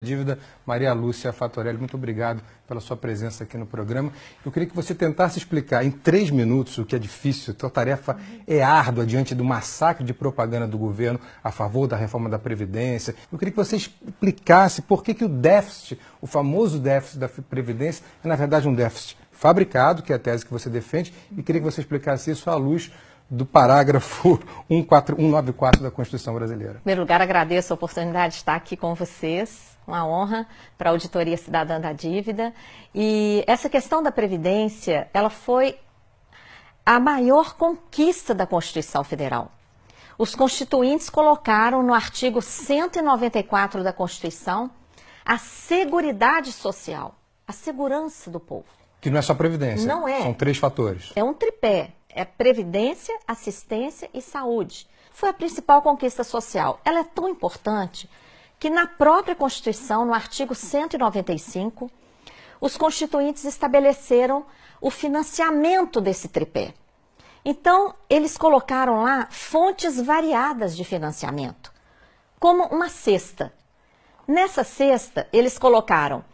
Dívida, Maria Lúcia Fatorelli, muito obrigado pela sua presença aqui no programa. Eu queria que você tentasse explicar em 3 minutos, o que é difícil, a tarefa é árdua diante do massacre de propaganda do governo a favor da reforma da Previdência. Eu queria que você explicasse por que o déficit, o famoso déficit da Previdência, é na verdade um déficit fabricado, que é a tese que você defende, e queria que você explicasse isso à luz do parágrafo 194 da Constituição Brasileira. Em primeiro lugar, agradeço a oportunidade de estar aqui com vocês. Uma honra para a Auditoria Cidadã da Dívida. E essa questão da Previdência, ela foi a maior conquista da Constituição Federal. Os constituintes colocaram no artigo 194 da Constituição a seguridade social, a segurança do povo. Que não é só Previdência. Não é. São 3 fatores. É um tripé. É previdência, assistência e saúde. Foi a principal conquista social. Ela é tão importante que na própria Constituição, no artigo 195, os constituintes estabeleceram o financiamento desse tripé. Então, eles colocaram lá fontes variadas de financiamento, como uma cesta. Nessa cesta, eles colocaram,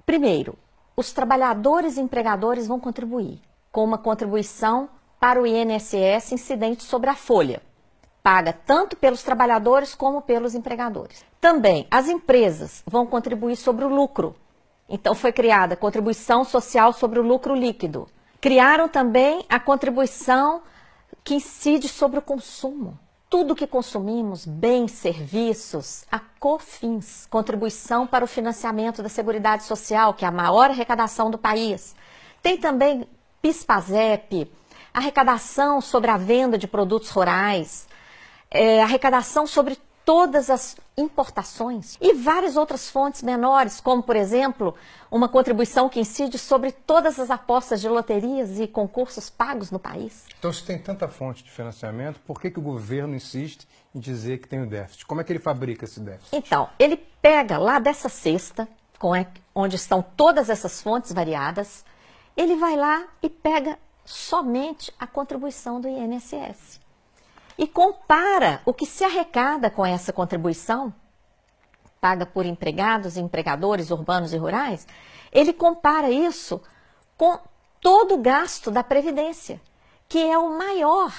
primeiro, os trabalhadores e empregadores vão contribuir com uma contribuição para o INSS incidente sobre a folha, paga tanto pelos trabalhadores como pelos empregadores. Também, as empresas vão contribuir sobre o lucro. Então, foi criada a contribuição social sobre o lucro líquido. Criaram também a contribuição que incide sobre o consumo. Tudo que consumimos, bens, serviços, a COFINS, contribuição para o financiamento da Seguridade Social, que é a maior arrecadação do país. Tem também PIS/PASEP, arrecadação sobre a venda de produtos rurais, arrecadação sobre todas as importações e várias outras fontes menores, como, por exemplo, uma contribuição que incide sobre todas as apostas de loterias e concursos pagos no país. Então, se tem tanta fonte de financiamento, por que o governo insiste em dizer que tem o déficit? Como é que ele fabrica esse déficit? Então, ele pega lá dessa cesta, onde estão todas essas fontes variadas, ele vai lá e pega somente a contribuição do INSS. E compara o que se arrecada com essa contribuição, paga por empregados e empregadores urbanos e rurais, ele compara isso com todo o gasto da Previdência, que é o maior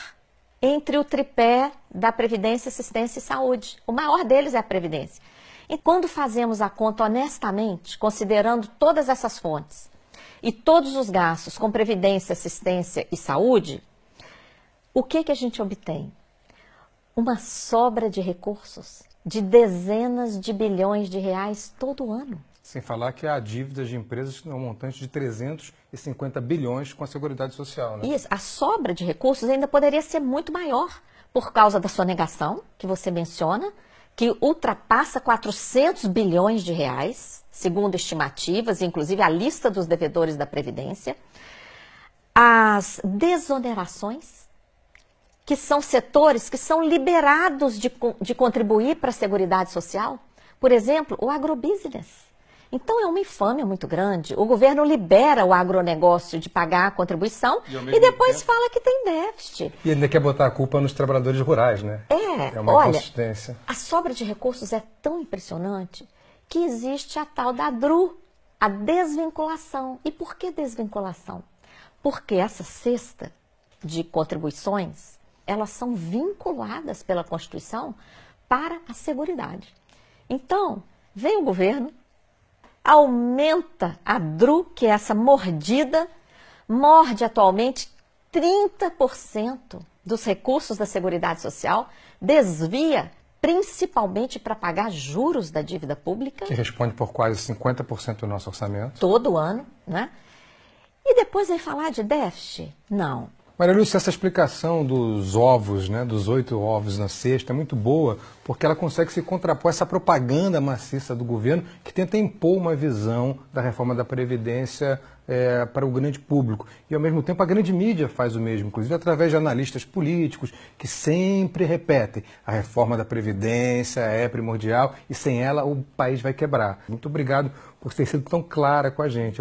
entre o tripé da Previdência, Assistência e Saúde. O maior deles é a Previdência. E quando fazemos a conta honestamente, considerando todas essas fontes e todos os gastos com Previdência, Assistência e Saúde, o que a gente obtém? Uma sobra de recursos de dezenas de bilhões de reais todo ano. Sem falar que há dívidas de empresas que têm um montante de 350 bilhões com a Seguridade Social, né? Isso, a sobra de recursos ainda poderia ser muito maior por causa da sonegação, que você menciona, que ultrapassa 400 bilhões de reais, segundo estimativas, inclusive a lista dos devedores da Previdência. As desonerações, que são setores que são liberados de contribuir para a Seguridade Social. Por exemplo, o agrobusiness. Então, é uma infâmia muito grande. O governo libera o agronegócio de pagar a contribuição e depois fala que tem déficit. E ainda quer botar a culpa nos trabalhadores rurais, né? É uma inconsistência. A sobra de recursos é tão impressionante que existe a tal da DRU, a desvinculação. E por que desvinculação? Porque essa cesta de contribuições, elas são vinculadas pela Constituição para a Seguridade. Então, vem o governo, aumenta a DRU, que é essa mordida, morde atualmente 30% dos recursos da Seguridade Social, desvia principalmente para pagar juros da dívida pública. Que responde por quase 50% do nosso orçamento. Todo ano, né? E depois vem falar de déficit? Não. Maria Lúcia, essa explicação dos ovos, né, dos 8 ovos na cesta, é muito boa, porque ela consegue se contrapor a essa propaganda maciça do governo que tenta impor uma visão da reforma da Previdência para o grande público. E, ao mesmo tempo, a grande mídia faz o mesmo, inclusive através de analistas políticos que sempre repetem: a reforma da Previdência é primordial e sem ela o país vai quebrar. Muito obrigado por ter sido tão clara com a gente.